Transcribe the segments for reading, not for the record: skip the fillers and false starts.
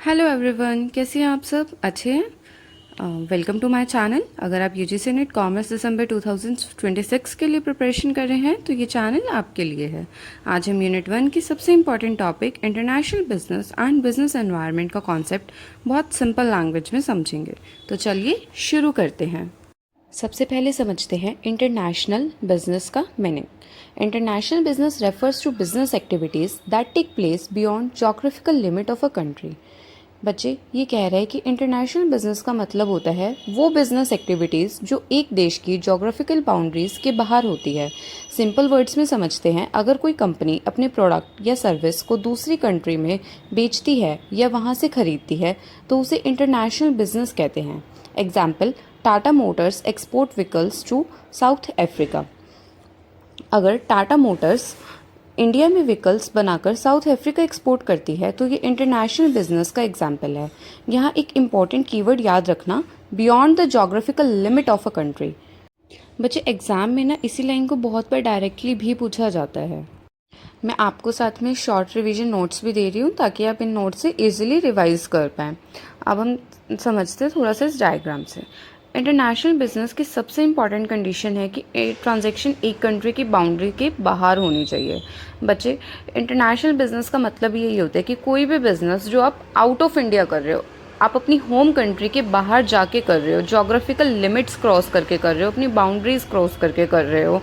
Hello everyone, कैसे हैं आप सब? अच्छे हैं? Welcome to my channel. अगर आप यूजीसी नेट कॉमर्स दिसंबर 2026 के लिए प्रिपरेशन कर रहे हैं तो ये चैनल आपके लिए है। आज हम यूनिट 1 की सबसे important topic international business and business environment का कॉन्सेप्ट बहुत सिंपल लैंग्वेज में समझेंगे। तो चलिए शुरू करते हैं। सबसे पहले समझते हैं इंटरनेशनल बिजनेस का meaning. International business refers to business activities that take place beyond geographical limit of a country. बच्चे ये कह रहे हैं कि इंटरनेशनल बिजनेस का मतलब होता है वो बिजनेस एक्टिविटीज़ जो एक देश की जोग्राफिकल बाउंड्रीज़ के बाहर होती है। सिंपल वर्ड्स में समझते हैं, अगर कोई कंपनी अपने प्रोडक्ट या सर्विस को दूसरी कंट्री में बेचती है या वहाँ से खरीदती है तो उसे इंटरनेशनल बिजनेस कहते हैं। Example, Tata motors export vehicles to South Africa. अगर टाटा मोटर्स इंडिया में व्हीकल्स बनाकर साउथ अफ्रीका एक्सपोर्ट करती है तो ये इंटरनेशनल बिजनेस का एग्जाम्पल है। यहाँ एक इम्पॉर्टेंट कीवर्ड याद रखना, beyond the geographical limit of a country. बच्चे एग्जाम में ना इसी लाइन को बहुत बार डायरेक्टली भी पूछा जाता है। मैं आपको साथ में शॉर्ट रिवीजन नोट्स भी दे रही हूँ ताकि आप इन नोट्स से इजीली रिवाइज कर पाएँ। अब हम समझते हैं थोड़ा सा इस डायग्राम से। इंटरनेशनल बिजनेस की सबसे इम्पॉर्टेंट कंडीशन है कि ट्रांजैक्शन एक कंट्री की बाउंड्री के बाहर होनी चाहिए। बच्चे, इंटरनेशनल बिजनेस का मतलब यही होता है कि कोई भी बिजनेस जो आप आउट ऑफ इंडिया कर रहे हो, आप अपनी होम कंट्री के बाहर जाके कर रहे हो, जोग्राफिकल लिमिट्स क्रॉस करके कर रहे हो, अपनी बाउंड्रीज क्रॉस करके कर रहे हो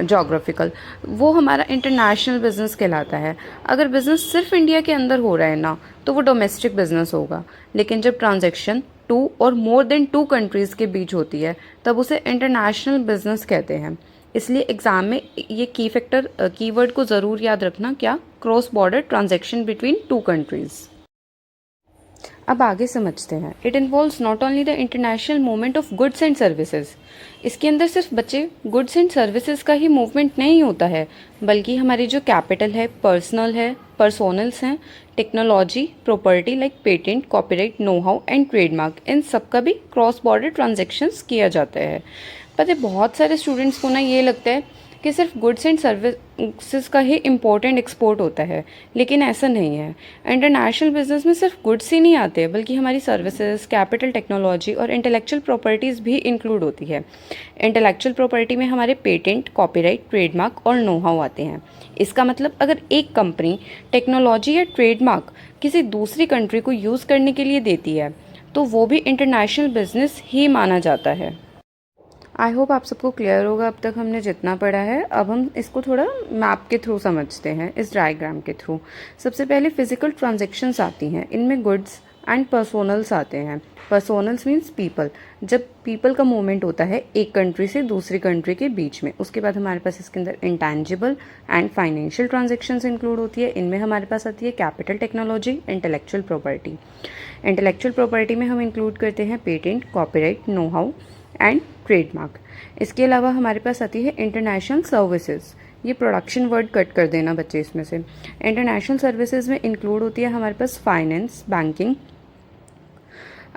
जोग्राफिकल, वो हमारा इंटरनेशनल बिजनेस कहलाता है। अगर बिजनेस सिर्फ इंडिया के अंदर हो रहा है ना तो वो डोमेस्टिक बिजनेस होगा, लेकिन जब ट्रांजैक्शन टू और मोर देन टू कंट्रीज़ के बीच होती है तब उसे इंटरनेशनल बिजनेस कहते हैं। इसलिए एग्जाम में ये कीवर्ड को ज़रूर याद रखना, क्या? Cross border transaction between two countries. अब आगे समझते हैं। It involves not only the international movement of goods and services. इसके अंदर सिर्फ बच्चे गुड्स एंड सर्विसेज का ही मूवमेंट नहीं होता है, बल्कि हमारी जो कैपिटल है, पर्सोनल्स हैं, technology, property like patent, copyright, know how and trademark, इन सब का भी क्रॉस बॉर्डर ट्रांजेक्शन्स किया जाता है। पता है, बहुत सारे स्टूडेंट्स को ना ये लगता है कि सिर्फ गुड्स एंड सर्विसेज का ही इम्पोर्टेंट एक्सपोर्ट होता है, लेकिन ऐसा नहीं है। इंटरनेशनल बिजनेस में सिर्फ गुड्स ही नहीं आते, बल्कि हमारी सर्विसेज, कैपिटल, टेक्नोलॉजी और इंटेलेक्चुअल प्रॉपर्टीज़ भी इंक्लूड होती है। इंटेलेक्चुअल प्रॉपर्टी में हमारे पेटेंट, कॉपीराइट, ट्रेडमार्क और नो हाउ आते हैं। इसका मतलब अगर एक कंपनी टेक्नोलॉजी या ट्रेडमार्क किसी दूसरी कंट्री को यूज़ करने के लिए देती है तो वो भी इंटरनेशनल बिजनेस ही माना जाता है। आई होप आप सबको क्लियर होगा अब तक हमने जितना पढ़ा है। अब हम इसको थोड़ा मैप के थ्रू समझते हैं, इस डायग्राम के थ्रू। सबसे पहले फिजिकल ट्रांजैक्शंस आती हैं, इनमें गुड्स एंड पर्सोनल्स आते हैं। पर्सोनल्स मीन्स पीपल, जब पीपल का मूवमेंट होता है एक कंट्री से दूसरी कंट्री के बीच में। उसके बाद हमारे पास इसके अंदर intangible and financial transactions include होती है। इनमें हमारे पास आती है capital, technology, intellectual property. Intellectual property में हम इंक्लूड करते हैं patent, copyright, know how and trademark. इसके अलावा हमारे पास आती है इंटरनेशनल सर्विसेज। ये प्रोडक्शन वर्ड कट कर देना बच्चे इसमें से। इंटरनेशनल सर्विसेज में इंक्लूड होती है हमारे पास finance, banking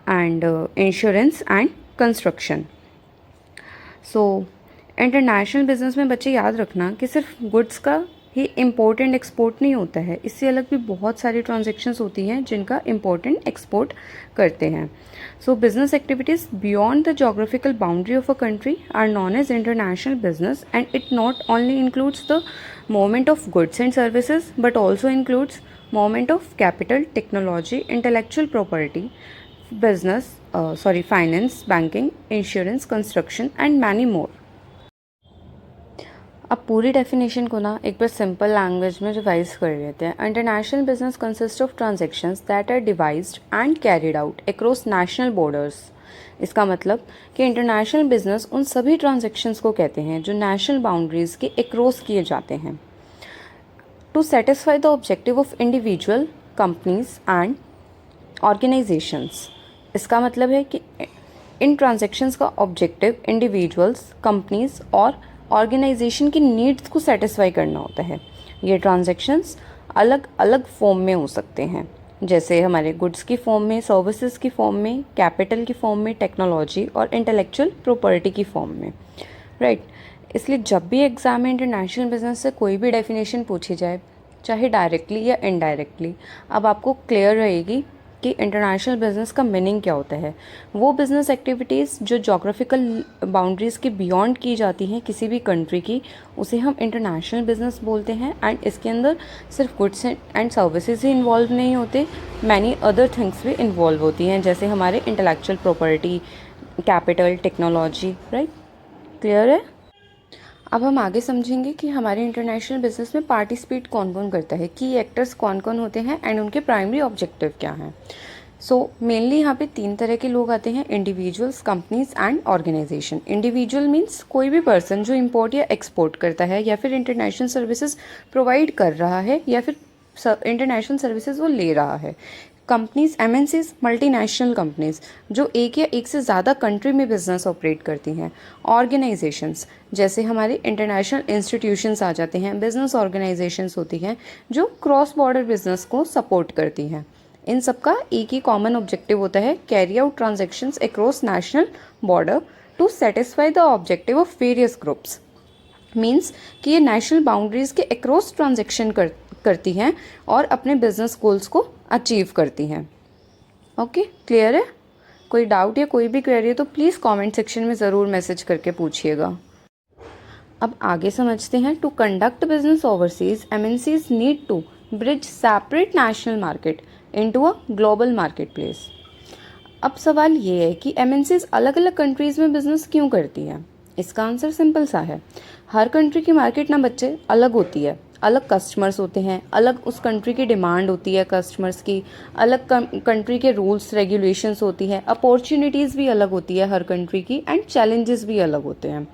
and insurance and construction. So international business में बच्चे याद रखना कि सिर्फ गुड्स का ही इम्पोर्टेंट एक्सपोर्ट नहीं होता है, इससे अलग भी बहुत सारी ट्रांजैक्शंस होती हैं जिनका इम्पोर्टेंट एक्सपोर्ट करते हैं। So business activities beyond the geographical boundary of a country are known as international business, and it not only includes the movement of goods and services but also includes movement of capital, technology, intellectual property, finance, banking, insurance, construction and many more. अब पूरी definition को ना एक बार simple language में revise कर लेते हैं। International business consist of transactions that are devised and carried out across national borders. इसका मतलब कि इंटरनेशनल बिजनेस उन सभी ट्रांजैक्शंस को कहते हैं जो नेशनल बाउंड्रीज के अक्रॉस किए जाते हैं to satisfy the objective of individual, companies and organizations. इसका मतलब है कि इन ट्रांजैक्शंस का ऑब्जेक्टिव इंडिविजुअल्स, कंपनीज और ऑर्गेनाइजेशन की नीड्स को सेटिस्फाई करना होता है। ये ट्रांजैक्शंस अलग अलग फॉर्म में हो सकते हैं, जैसे हमारे गुड्स की फॉर्म में, सर्विसेज की फॉर्म में, कैपिटल की फॉर्म में, टेक्नोलॉजी और इंटेलेक्चुअल प्रॉपर्टी की फॉर्म में, राइट। इसलिए जब भी एग्जाम में इंटरनेशनल बिजनेस से कोई भी डेफिनेशन पूछी जाए, चाहे डायरेक्टली या इनडायरेक्टली, अब आपको क्लियर रहेगी कि इंटरनेशनल बिजनेस का मीनिंग क्या होता है। वो बिजनेस एक्टिविटीज़ जो जोग्राफिकल बाउंड्रीज़ के बियॉन्ड की जाती हैं किसी भी कंट्री की, उसे हम इंटरनेशनल बिजनेस बोलते हैं। एंड इसके अंदर सिर्फ goods and services he involve नहीं होते, मैनी अदर थिंग्स भी इन्वॉल्व होती हैं, जैसे हमारे intellectual property, capital, technology. Right, clear है। अब हम आगे समझेंगे कि हमारे इंटरनेशनल बिजनेस में पार्टिसिपेट कौन कौन करता है, की एक्टर्स कौन कौन होते हैं एंड उनके प्राइमरी ऑब्जेक्टिव क्या हैं। सो मेनली यहाँ पे 3 तरह के लोग आते हैं, individuals, companies and organization. Individual means कोई भी पर्सन जो इम्पोर्ट या एक्सपोर्ट करता है या फिर इंटरनेशनल सर्विसेज प्रोवाइड कर रहा है या फिर इंटरनेशनल सर्विसेज वो ले रहा है। कंपनीज, एमएनसीज, मल्टीनेशनल कंपनीज जो एक या एक से ज़्यादा कंट्री में बिजनेस ऑपरेट करती हैं। ऑर्गेनाइजेशंस जैसे हमारे इंटरनेशनल इंस्टीट्यूशंस आ जाते हैं, बिजनेस ऑर्गेनाइजेशंस होती हैं जो क्रॉस बॉर्डर बिजनेस को सपोर्ट करती हैं। इन सब का एक ही कॉमन ऑब्जेक्टिव होता है, carry out transactions across national border to satisfy the objective of various groups. Means कि ये नेशनल बाउंड्रीज के अक्रॉस ट्रांजैक्शन करती हैं और अपने बिजनेस गोल्स को अचीव करती हैं। ओके, क्लियर है। कोई डाउट या कोई भी क्वेरी है तो प्लीज़ कमेंट सेक्शन में ज़रूर मैसेज करके पूछिएगा। अब आगे समझते हैं। To conduct business overseas, MNCs need to bridge separate national market into a global market place. अब सवाल ये है कि एमएनसीज अलग अलग कंट्रीज़ में बिजनेस क्यों करती हैं। इसका आंसर सिंपल सा है, हर कंट्री की मार्केट ना बच्चे अलग होती है, अलग कस्टमर्स होते हैं, अलग उस कंट्री की डिमांड होती है कस्टमर्स की, अलग कंट्री के रूल्स रेगुलेशंस होती है, अपॉर्चुनिटीज़ भी अलग होती है हर कंट्री की, एंड चैलेंजेस भी अलग होते हैं।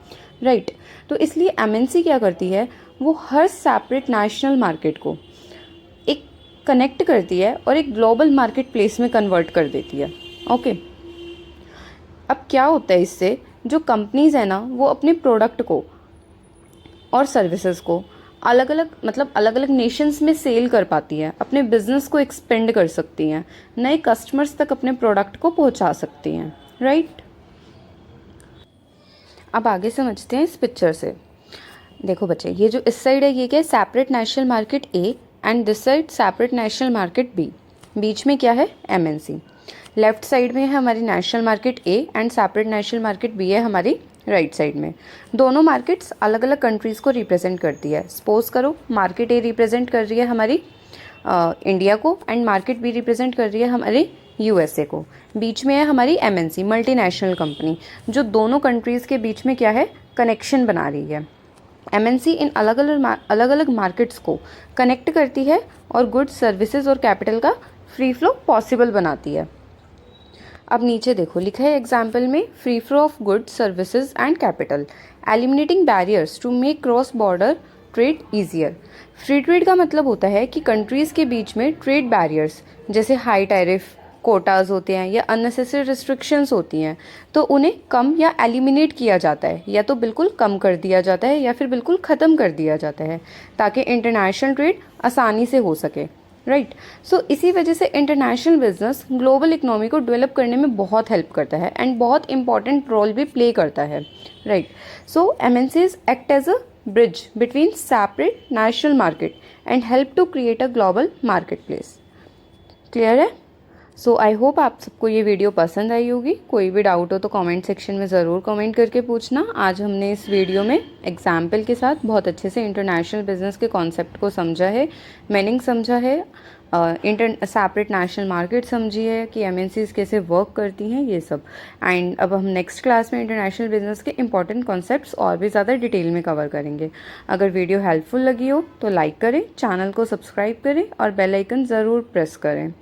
राइट, तो इसलिए एमएनसी क्या करती है, वो हर सेपरेट नेशनल मार्केट को एक कनेक्ट करती है और एक ग्लोबल मार्केट प्लेस में कन्वर्ट कर देती है। ओके, अब क्या होता है इससे, जो कंपनीज है ना वो अपने प्रोडक्ट को और सर्विसेज को अलग अलग नेशंस में सेल कर पाती है, अपने बिजनेस को एक्सपेंड कर सकती हैं, नए कस्टमर्स तक अपने प्रोडक्ट को पहुंचा सकती हैं। राइट, अब आगे समझते हैं इस पिक्चर से। देखो बच्चे, ये जो इस साइड है ये क्या है, separate national market A, and this side separate national market B. बीच में क्या है, एमएनसी। लेफ्ट साइड में है हमारी national market A and separate national market B है हमारी राइट साइड में। दोनों मार्केट्स अलग अलग कंट्रीज़ को रिप्रेजेंट करती है। सपोज करो मार्केट ए रिप्रेजेंट कर रही है हमारी इंडिया को, एंड मार्केट बी रिप्रेजेंट कर रही है हमारे यूएसए को। बीच में है हमारी एमएनसी, मल्टीनेशनल कंपनी, जो दोनों कंट्रीज़ के बीच में क्या है, कनेक्शन बना रही है। एमएनसी इन अलग अलग मार्केट्स को कनेक्ट करती है और गुड्स, सर्विसेज और कैपिटल का फ्री फ्लो पॉसिबल बनाती है। अब नीचे देखो लिखा है एग्जाम्पल में, free flow of goods, services and capital, eliminating barriers to make cross border trade easier. Free trade का मतलब होता है कि कंट्रीज़ के बीच में ट्रेड बैरियर्स जैसे हाई टैरिफ, कोटाज होते हैं या अननेसेसरी रिस्ट्रिक्शंस होती हैं, तो उन्हें कम या एलिमिनेट किया जाता है, या तो बिल्कुल कम कर दिया जाता है या फिर बिल्कुल ख़त्म कर दिया जाता है, ताकि इंटरनेशनल ट्रेड आसानी से हो सके। राइट, सो इसी वजह से इंटरनेशनल बिजनेस ग्लोबल इकोनॉमी को डेवलप करने में बहुत हेल्प करता है एंड बहुत इंपॉर्टेंट रोल भी प्ले करता है। Right, so MNCs act as a bridge between separate national market and help to create a global market place. Clear है। सो आई होप आप सबको ये वीडियो पसंद आई होगी। कोई भी डाउट हो तो कमेंट सेक्शन में ज़रूर कमेंट करके पूछना। आज हमने इस वीडियो में एग्जाम्पल के साथ बहुत अच्छे से इंटरनेशनल बिजनेस के कॉन्सेप्ट को समझा है, मीनिंग समझा है, सेपरेट नेशनल मार्केट समझी है कि एमएनसीज कैसे वर्क करती हैं, ये सब। एंड अब हम नेक्स्ट क्लास में इंटरनेशनल बिजनेस के इंपॉर्टेंट कॉन्सेप्ट्स और भी ज़्यादा डिटेल में कवर करेंगे। अगर वीडियो हेल्पफुल लगी हो तो लाइक करें, चैनल को सब्सक्राइब करें और बेल आइकन ज़रूर प्रेस करें।